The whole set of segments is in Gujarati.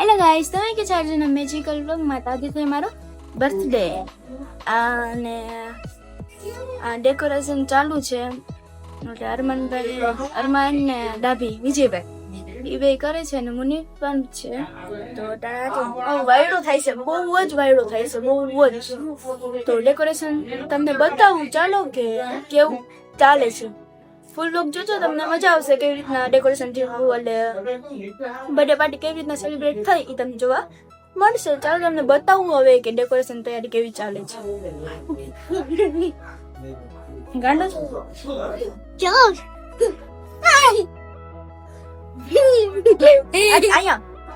હેલો ગાઈસ, તમે કે ચાર્જના મેજિકલ વ્લોગમાં આજે છે મારો બર્થડે અને આ ડેકોરેશન ચાલુ છે. એટલે અરમાન ને ડાભી વિજયભાઈ એ બે કરે છે અને મુનિ પણ છે. તો વાયડો થાય છે, બહુ જ વાયડો થાય છે, બહુ જ. તો ડેકોરેશન તમને બતાવું ચાલો કે કેવું ચાલે છે. ફૂલ લોક જોજો, તમને મજા આવશે કેવી રીતના ડેકોરેશન થયું એટલે બર્થડે પાર્ટી કેવી રીતના સેલિબ્રેટ થઈ એ તમને જોવા મળશે. ચાલો તમને બતાવું હવે કે ડેકોરેશન તૈયારી કેવી ચાલે છે. ગાંડો ચાલો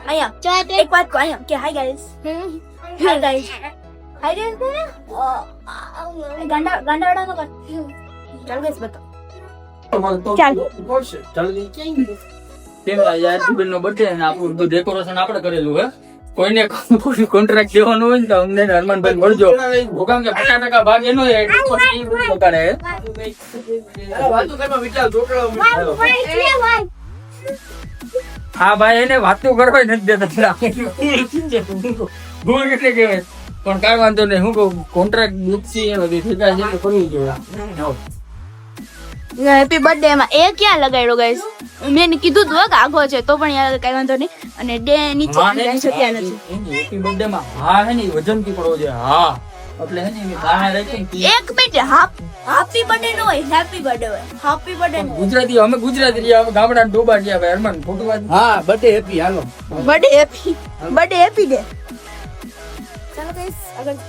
અહીંયા એક વાત કહો અહીંયા કે hi guys, hi guys, hi guys. ગાંડા વાળા નો ચાલ ગાઈસ બતાવો. ડેકોરેશન આપણે કરેલું હે. કોઈને કોન્ટ્રાક્ટ દેવાનો હોય ને તો અમને હરમાનભાઈ મળજો. ભૂકામ કે 50% ભાગ એનો હા ભાઈ, એને વાતો કરવા નથી દેતા. ભૂલ કેટલી કહેવાય પણ કાંઈ વાંધો નહીં. હું કહું કોન્ટ્રાક્ટ બધી ઠેકા છે તો કરવું જોઈએ. હેપી બર્થડે માં એ ક્યાં લગાડ્યો ગાઈસ? મેં કીધું તું કે આગો છે તો પણ યાર કઈ વાંધો નહીં. અને ડે નીચે ત્યાં નથી. હેપી બર્થડે માં હા હે ને વજન થી પડવો જોઈએ. હા એટલે હે ને એની ગાણા રાખી એક મિનિટ, હેપી બર્થડે નો હોય, હેપી બર્થડે હોય. હેપી બર્થડે ગુજરાતી, અમે ગુજરાતી રહ્યા, અમે ગામડા ડોબા ગયા ભાઈ. હરમાન ખોટું વાત. હા, બર્થડે હેપી. હાલો બર્થડે હેપી ડે. ચાલો ગાઈસ આગળ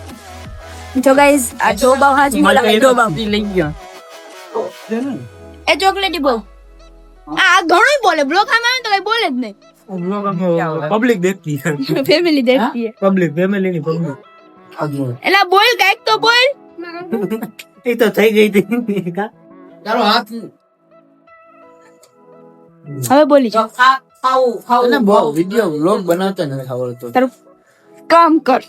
જો ગાઈસ આ જોબા હાજ બોલાવે જોબા લઈ ગયા એ ચોકલેટી બહુ આ ઘણું બોલે. બ્લોગ આમાં આવે તો કઈ બોલે જ નહીં. પબ્લિક દેખતી ફેમિલી દેખતી હે. પબ્લિક ફેમિલી ની પબ્લિક એલા બોલ કાઈક તો બોલ. એ તો થઈ ગઈ હતી. તારો હાથ હવે બોલી જા. અને બહુ વિડિયો વ્લોગ બનાવતા નથી આવડતો. તારું કામ કર.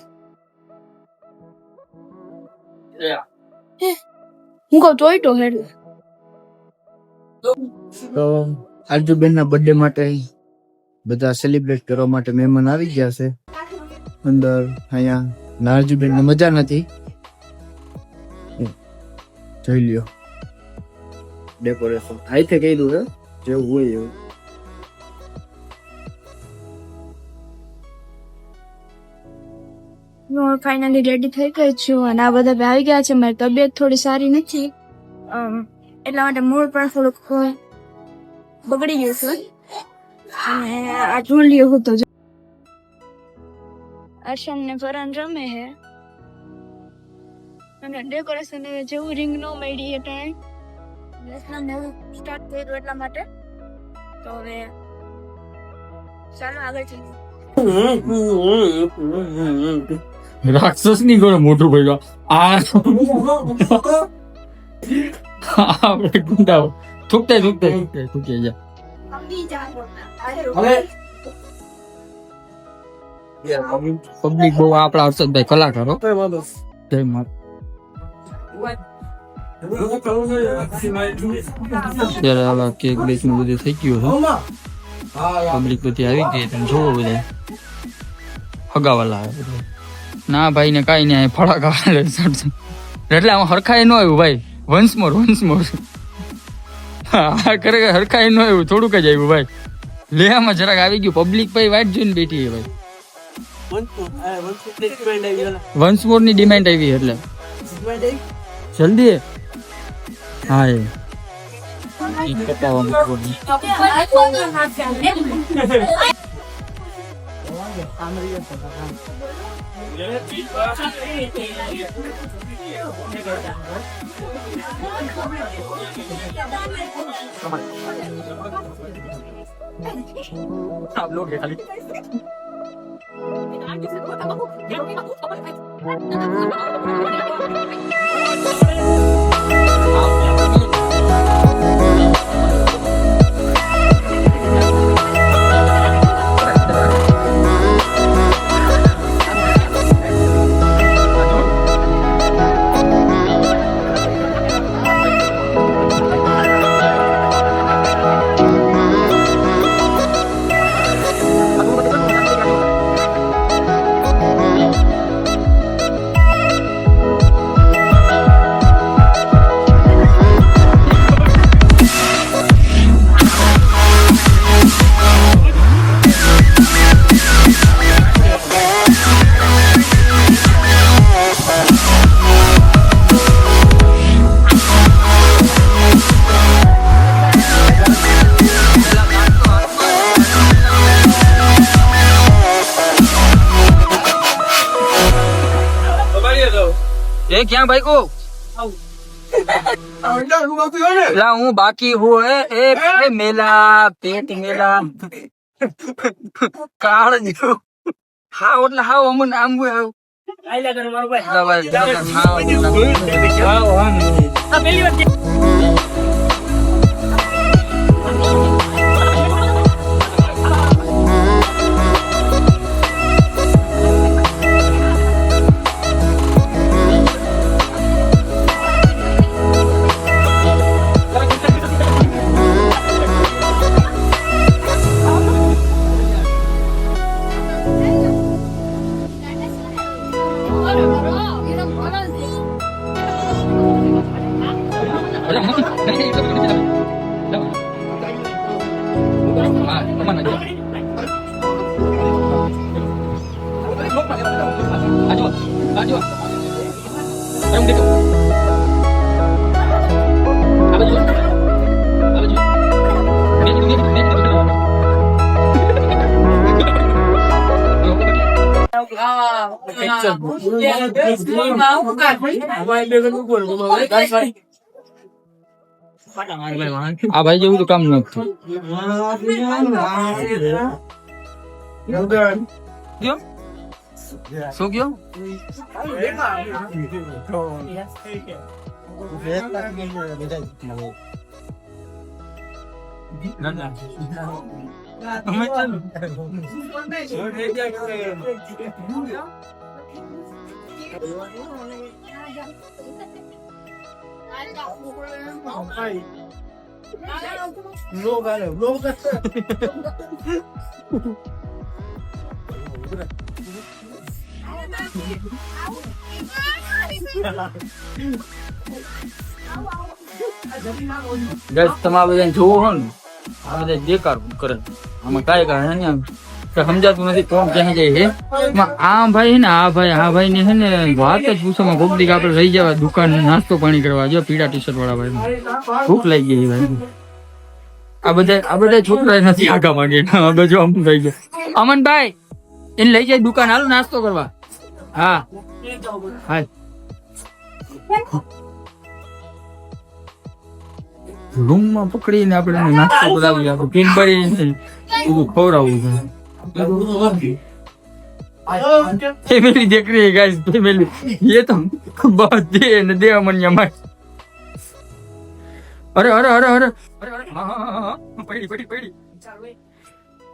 હું કહું ચોઈટો હેડ. તો આરજુબેન ના બર્થડે માટે બધા સેલિબ્રેટ કરવા માટે મહેમાન આવી ગયા છે અંદર. અહીંયા નારજુબેન ને મજા નથી, જોઈ લ્યો ડેકોરેશન આઈથે કીધું હે જેવું હોય એવું. હું ફાઇનલી રેડી થઈ ગઈ છું અને આ બધા આવી ગયા છે. મારી તબિયત થોડી સારી નથી એટલા માટે મૂળ પણ થોડુંક બગડી ગયું છે. અને આ જોઈ લ્યો હું તો અર્શન ને ફરહાન રમે હે અને ડેકોરેશન જેવું રિંગ નો મળી એ ટાઈમ સ્ટાર્ટ કર્યું એટલા માટે. તો હવે ચાલો આગળ જઈએ. રાક્ષસ ની ઘરે મોટું ભાઈ આપણે ગુંડાઓ થૂકતા થૂકી જા. પબ્લિક બહુ આપણા હર્ષદભાઈ કલાકારો. જય માતા. અત્યારે આવા કેક બેક નું બધું થઈ ગયું છે. પબ્લિક બધી આવી ગઈ. તમે જોવો બધા હગાવાલા આવે બધા. ના ભાઈ ને કઈ નહીં, ફળાકા એટલે આમાં હરખાઈ ન આવ્યું ભાઈ. વન્સ મોર હા ખરેખર હરખાઈ ન આવ્યું, થોડુંક જ આવ્યું ભાઈ. લે આમાં જરાક આવી ગયું. પબ્લિક ભાઈ વાઇટ જોઈને બેઠી છે ભાઈ. વન્સ મોર ની ડિમાન્ડ આવી એટલે જલ્દી. હા એ आप लोग खाली એ ક્યાં ભાઈ કો ला हूँ बाकी हूँ ए मेला पेट मेला काल जो हाँ એટલે હાવ અમન આમ હોય આઈલા કર મારો ભાઈ હા આ પેલી વાર આ ભાઈ જેવું તો કામ નથી શું કયો તમારે બધા જોવો હો ને આ બધા બેકાર કરે આમાં કાંઈ કાંઈ હે ને સમજાતું નથી કોણ ક્યાં જાય હે આ ભાઈ હે ને આ ભાઈ ને હે ને વાત જ પૂછવામાં કોક આપડે રહી જવા દુકાન નાસ્તો પાણી કરવા જો પીળા ટી શર્ટ વાળા ભાઈ ભૂખ લાગી ગઈ ભાઈ આ બધા છોકરા નથી આગા માંગે આ બાજુ આમ થઈ ગયા અમનભાઈ એને લઈ જાય દુકાન હાલો નાસ્તો કરવા હા હા રૂમ માં પકડીને આપણે નાસ્તો કરાવી આપણે પીન ભરીને બધું ખવડાવવું फैमिली देख रही है गाइस फैमिली ये तो बहुत दे न दे अमन यमन अरे अरे अरे अरे पड़ी पड़ी पड़ी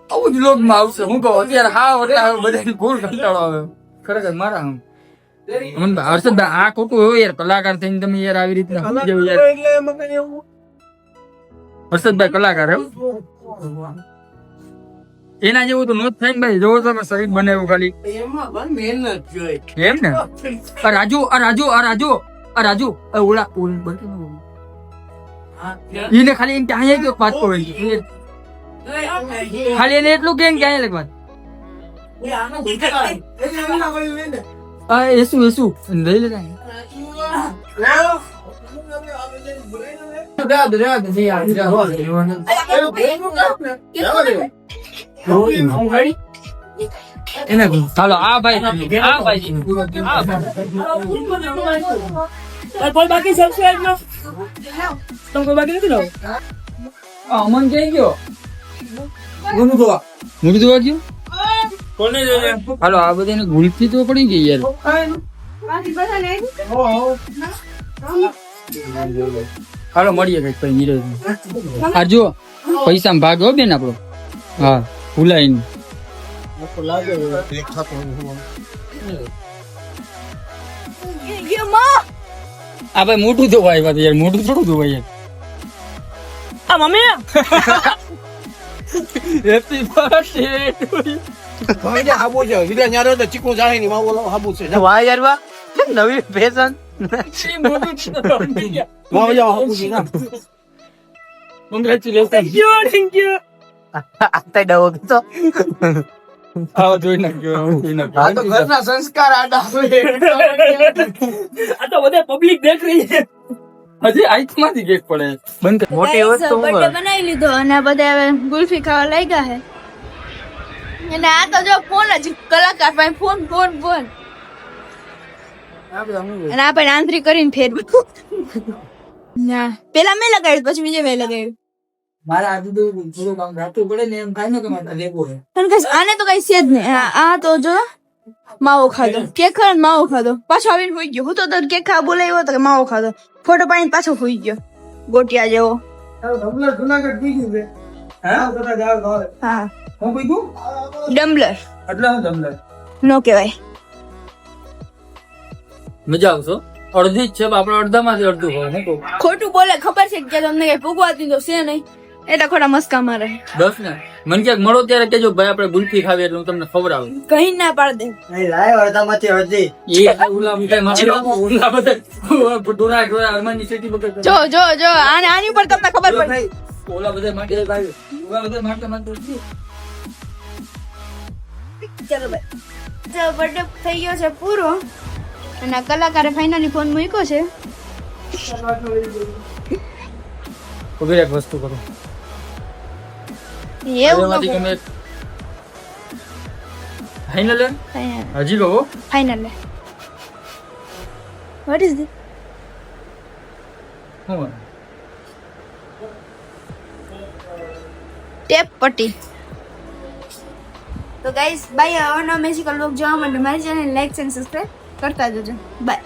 આવું જ લોક માં આવશે હું કહું અત્યારે હા એટલે બધાને ગોળ કંટાળો આવે ખરેખર મારા આમ અમન હર્ષદ આ ખોટું હોય યાર કલાકાર થઈને તમે યાર આવી રીતના સમજ જેવું યાર હર્ષદભાઈ કલાકાર હે એના જેવું તો નોટ થાય ને ભાઈ જોવો તમે શરીર બનાવ્યું ખાલી એમાં મહેનત જોઈ એમ ને રાજુ ઓલા એને ખાલી એને ક્યાં ગયો વાત કોઈ ખાલી એને એટલું કેમ ક્યાં લગ વાત એસુ લઈ લેતા ચાલો આ ભાઈ કોઈ બાકી સબસ્ક્રાઇબ નો તમે કોઈ બાકી નથી લો અમન ક્યાં ગયો મુંડુ દોવા ગયો કોને જોજે હાલો આ બધાને ગુલથી તો પડી ગઈ યાર હાલો મળીએ કઈક પછી નીરજ આ જો પૈસા ભાગ હો બેન આપણો હા ભૂલાઈ આ ભાઈ મોટું ધોવાય વાત યાર મોટું થોડું ધોવાય યાર મમ્મી હેપી બર્થડે ભાઈ જે હાબો છે વિલા ન્યારો તો ચીકુ જાહે ની માં ઓલો હાબુ છે વાહ યાર વાહ નવી ફેશન સી મોટું છે વાહ યાર હાબુ છે ના કોંગ્રેચ્યુલેશન થેન્ક યુ આતા ડવો તો આવો જોઈ નાખ્યો આ તો ઘરના સંસ્કાર આડા આ તો બધે પબ્લિક દેખ રહી છે હજી આઈથમાંથી કેક પડે બંધ મોટી વસ્તુ બર્થડે બનાવી લીધો અને બધા હવે ગુલ્ફી ખાવા લાગ્યા હે અને આ તો જો ફોન જ કલાકાર પાસે ફોન અને આપણે આંતરિક કરીને ફેરવું. ના પેલા મેં લગાડ્યું પછી બીજે મેં લગાડ્યું. મારે આજુ થોડું કામ રાખવું પડે ને એમ થાય ને કે મારે લેવું હોય. પણ કઈ આને તો કઈ છે જ નહીં. આ તો જો માવો ખાધો, કેક ખાધો ને માવો ખાધો, પાછો આવીને હોઈ ગયો. હું તો કેક ખાવા બોલાવ્યો હતો કે માવો ખાધો, ફોટો પાડીને પાછો હોઈ ગયો ગોટિયા જેવો. જુનાગઢ થઈ ગયું છે. હા બધા જાવ ઘરે. હા હું કોઈ ગયું ડમ્બલર એટલે હું તમને નો કહેવાય. મજા આવશો. અડધી જ છે આપણે અડધામાંથી અડધું હોય ને કહું ખોટું બોલે ખબર છે કે તમને કઈ પૂગવાતી તો છે નહીં એટલે ખોટા મસ્કા મારે. 10 ને મને ક્યાંક મળો ત્યારે કેજો ભાઈ આપણે ગુલ્ફી ખાવી એટલે હું તમને ખવડાવું. કઈ ના પાડ દે. એ ઉલા મીઠાઈ મારી ઉલા બધા ડોરા ડોરા અરમાની સિટી બગડ જો જો જો આની ઉપર તમને ખબર પડે. ઓલા બધા માટે ભાઈ ઓલા બધા માટે ચલો ભાઈ જો બર્થડે થઈ ગયો છે પૂરો અને આ કલાકારે ફાઇનલી ફોન મૂક્યો છે. ઉભી એક વસ્તુ કરો એવું ફાઇનલ હજી કહો ફાઇનલ વોટ ઇઝ ધીસ હું ટેપ પટ્ટી. તો ગાઈસ બાય. આવવાનો મેજિકલ વ્લોગ જોવા માટે મારી ચેનલ લાઈક અને સબસ્ક્રાઇબ કરતા જજો. બાય.